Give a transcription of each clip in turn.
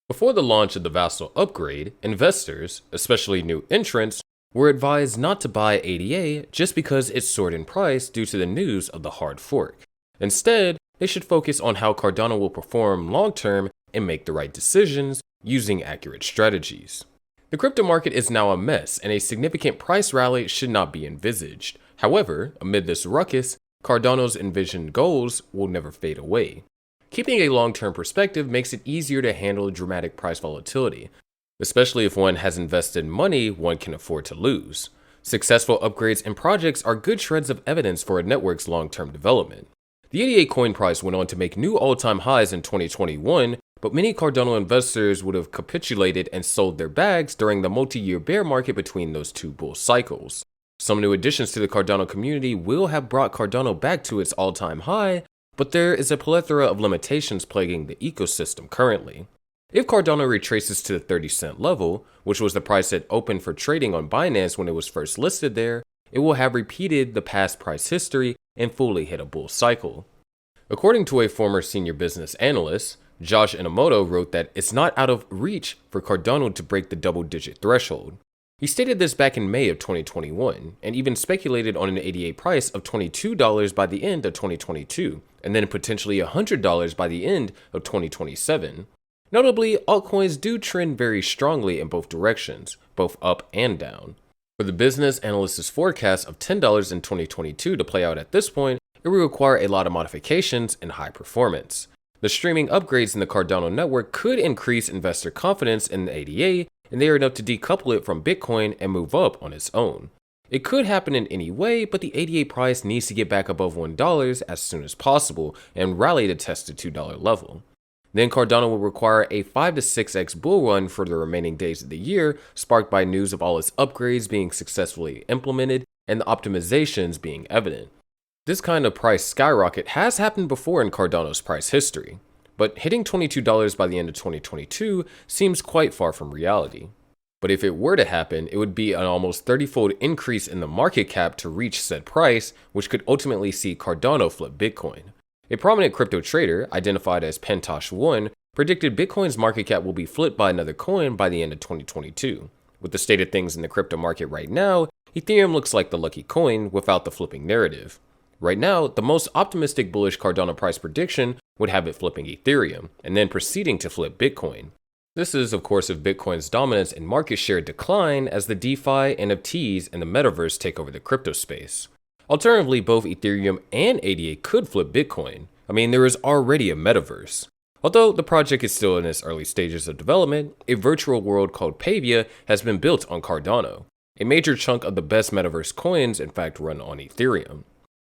Before the launch of the Vassal upgrade, investors, especially new entrants, were advised not to buy ADA just because it soared in price due to the news of the hard fork. Instead, they should focus on how Cardano will perform long term and make the right decisions using accurate strategies. The crypto market is now a mess, and a significant price rally should not be envisaged. However, amid this ruckus, Cardano's envisioned goals will never fade away. Keeping a long-term perspective makes it easier to handle dramatic price volatility, especially if one has invested money one can afford to lose. Successful upgrades and projects are good shreds of evidence for a network's long-term development. The ADA coin price went on to make new all-time highs in 2021, but many Cardano investors would have capitulated and sold their bags during the multi-year bear market between those two bull cycles. Some new additions to the Cardano community will have brought Cardano back to its all-time high, but there is a plethora of limitations plaguing the ecosystem currently. If Cardano retraces to the 30-cent level, which was the price it opened for trading on Binance when it was first listed there, it will have repeated the past price history and fully hit a bull cycle. According to a former senior business analyst, Josh Inamoto wrote that it's not out of reach for Cardano to break the double-digit threshold. He stated this back in May of 2021, and even speculated on an ADA price of $22 by the end of 2022, and then potentially $100 by the end of 2027. Notably, altcoins do trend very strongly in both directions, both up and down. For the business analyst's forecast of $10 in 2022 to play out at this point, it will require a lot of modifications and high performance. The streaming upgrades in the Cardano network could increase investor confidence in the ADA, and they are enough to decouple it from Bitcoin and move up on its own. It could happen in any way, but the ADA price needs to get back above $1 as soon as possible and rally to test the $2 level. Then Cardano will require a 5 to 6x bull run for the remaining days of the year, sparked by news of all its upgrades being successfully implemented and the optimizations being evident. This kind of price skyrocket has happened before in Cardano's price history, but hitting $22 by the end of 2022 seems quite far from reality. But if it were to happen, it would be an almost 30-fold increase in the market cap to reach said price, which could ultimately see Cardano flip Bitcoin. A prominent crypto trader, identified as Pentosh1, predicted Bitcoin's market cap will be flipped by another coin by the end of 2022. With the state of things in the crypto market right now, Ethereum looks like the lucky coin without the flipping narrative. Right now, the most optimistic bullish Cardano price prediction would have it flipping Ethereum, and then proceeding to flip Bitcoin. This is, of course, if Bitcoin's dominance and market share decline as the DeFi, NFTs, and the metaverse take over the crypto space. Alternatively, both Ethereum and ADA could flip Bitcoin. I mean, there is already a metaverse. Although the project is still in its early stages of development, a virtual world called Pavia has been built on Cardano. A major chunk of the best metaverse coins, in fact, run on Ethereum.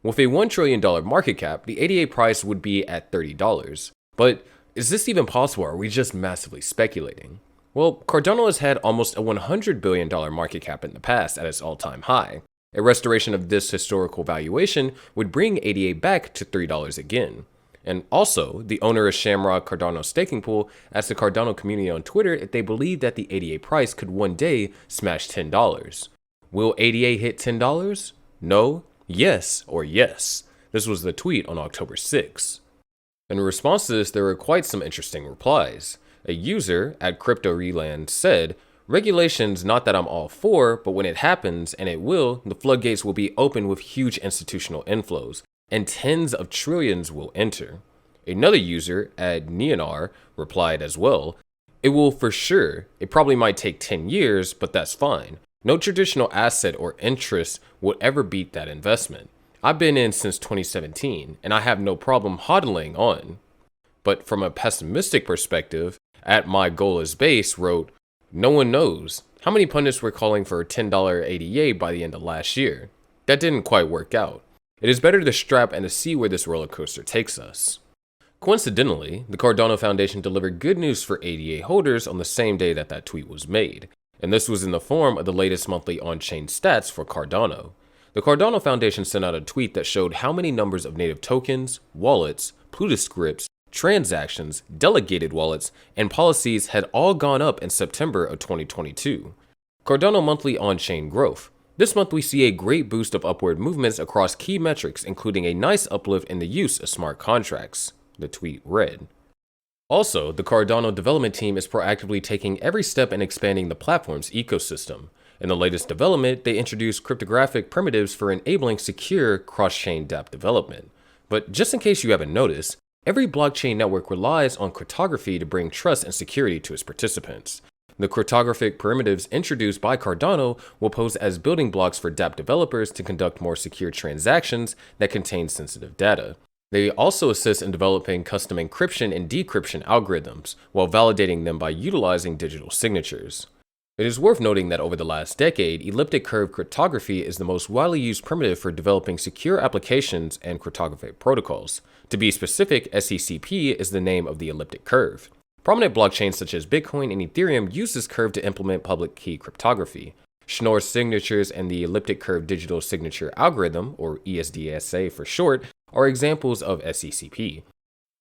With a $1 trillion market cap, the ADA price would be at $30. But is this even possible, or are we just massively speculating? Well, Cardano has had almost a $100 billion market cap in the past at its all-time high. A restoration of this historical valuation would bring ADA back to $3 again. And also, the owner of Shamrock Cardano Staking Pool asked the Cardano community on Twitter if they believe that the ADA price could one day smash $10. Will ADA hit $10? No, yes, or yes. This was the tweet on October 6. In response to this, there were quite some interesting replies. A user at CryptoReland said, "Regulations, not that I'm all for, but when it happens, and it will, the floodgates will be open with huge institutional inflows, and tens of trillions will enter." Another user at Neonar replied as well, "It will for sure. It probably might take 10 years, but that's fine. No traditional asset or interest will ever beat that investment. I've been in since 2017, and I have no problem hodling on." But from a pessimistic perspective, at My Goal is Base wrote, "No one knows. How many pundits were calling for a $10 ADA by the end of last year? That didn't quite work out. It is better to strap and to see where this roller coaster takes us." Coincidentally, the Cardano Foundation delivered good news for ADA holders on the same day that that tweet was made, and this was in the form of the latest monthly on-chain stats for Cardano. The Cardano Foundation sent out a tweet that showed how many numbers of native tokens, wallets, Plutuscripts, transactions, delegated wallets, and policies had all gone up in September of 2022. Cardano monthly on-chain growth. This month we see a great boost of upward movements across key metrics, including a nice uplift in the use of smart contracts, the tweet read. Also, the Cardano development team is proactively taking every step in expanding the platform's ecosystem. In the latest development, they introduced cryptographic primitives for enabling secure cross-chain dApp development. But just in case you haven't noticed, every blockchain network relies on cryptography to bring trust and security to its participants. The cryptographic primitives introduced by Cardano will pose as building blocks for dApp developers to conduct more secure transactions that contain sensitive data. They also assist in developing custom encryption and decryption algorithms, while validating them by utilizing digital signatures. It is worth noting that over the last decade, elliptic curve cryptography is the most widely used primitive for developing secure applications and cryptographic protocols. To be specific, SECP is the name of the elliptic curve. Prominent blockchains such as Bitcoin and Ethereum use this curve to implement public key cryptography. Schnorr signatures and the elliptic curve digital signature algorithm, or ESDSA for short, are examples of SECP.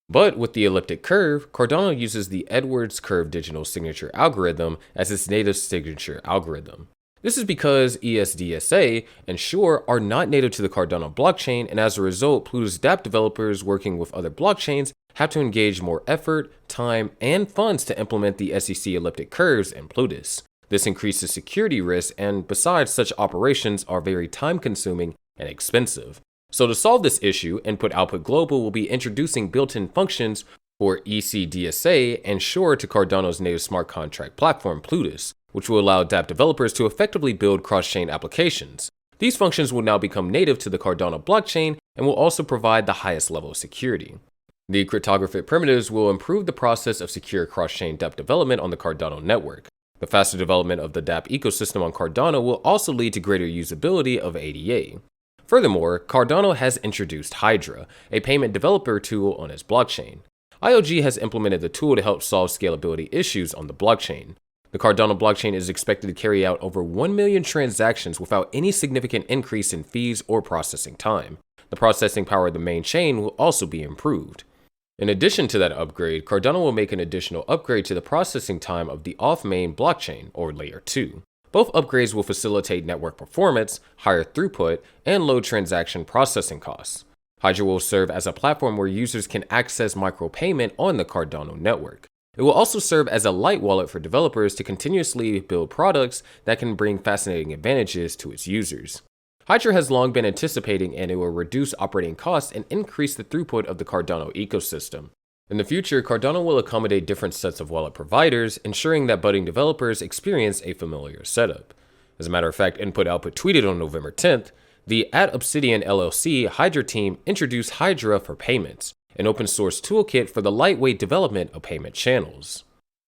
But with the elliptic curve, Cardano uses the Edwards curve digital signature algorithm as its native signature algorithm. This is because ESDSA and Schnorr are not native to the Cardano blockchain, and as a result, Plutus dApp developers working with other blockchains have to engage more effort, time, and funds to implement the SEC elliptic curves in Plutus. This increases security risks, and besides, such operations are very time-consuming and expensive. So to solve this issue, Input-Output Global will be introducing built-in functions for ECDSA and Schnorr to Cardano's native smart contract platform, Plutus, which will allow dApp developers to effectively build cross-chain applications. These functions will now become native to the Cardano blockchain and will also provide the highest level of security. The cryptographic primitives will improve the process of secure cross-chain dApp development on the Cardano network. The faster development of the dApp ecosystem on Cardano will also lead to greater usability of ADA. Furthermore, Cardano has introduced Hydra, a payment developer tool on its blockchain. IOG has implemented the tool to help solve scalability issues on the blockchain. The Cardano blockchain is expected to carry out over 1 million transactions without any significant increase in fees or processing time. The processing power of the main chain will also be improved. In addition to that upgrade, Cardano will make an additional upgrade to the processing time of the off-main blockchain, or Layer 2. Both upgrades will facilitate network performance, higher throughput, and low transaction processing costs. Hydra will serve as a platform where users can access micropayment on the Cardano network. It will also serve as a light wallet for developers to continuously build products that can bring fascinating advantages to its users. Hydra has long been anticipating, and it will reduce operating costs and increase the throughput of the Cardano ecosystem. In the future, Cardano will accommodate different sets of wallet providers, ensuring that budding developers experience a familiar setup. As a matter of fact, Input-Output tweeted on November 10th, the @Obsidian LLC Hydra team introduced Hydra for Payments, an open source toolkit for the lightweight development of payment channels.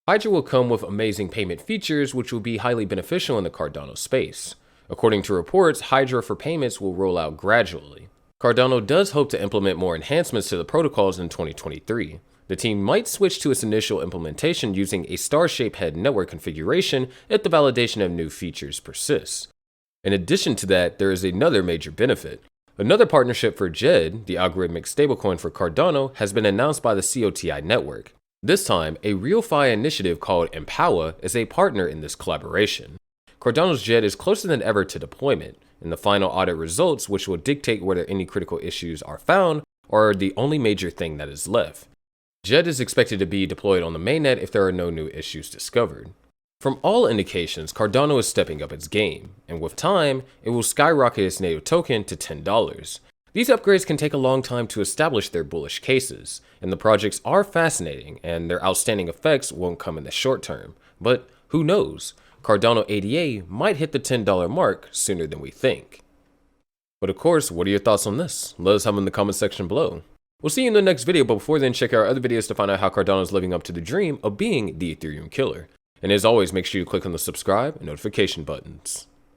Hydra will come with amazing payment features which will be highly beneficial in the Cardano space. According to reports, Hydra for Payments will roll out gradually. Cardano does hope to implement more enhancements to the protocols in 2023. The team might switch to its initial implementation using a star-shaped head network configuration if the validation of new features persists. In addition to that, there is another major benefit. Another partnership for JED, the algorithmic stablecoin for Cardano, has been announced by the COTI network. This time, a RealFi initiative called Empower is a partner in this collaboration. Cardano's JED is closer than ever to deployment, and the final audit results, which will dictate whether any critical issues are found, are the only major thing that is left. JED is expected to be deployed on the mainnet if there are no new issues discovered. From all indications, Cardano is stepping up its game, and with time, it will skyrocket its native token to $10. These upgrades can take a long time to establish their bullish cases, and the projects are fascinating, and their outstanding effects won't come in the short term. But who knows? Cardano ADA might hit the $10 mark sooner than we think. But of course, what are your thoughts on this? Let us have them in the comment section below. We'll see you in the next video, but before then, check out our other videos to find out how Cardano is living up to the dream of being the Ethereum killer. And as always, make sure you click on the subscribe and notification buttons.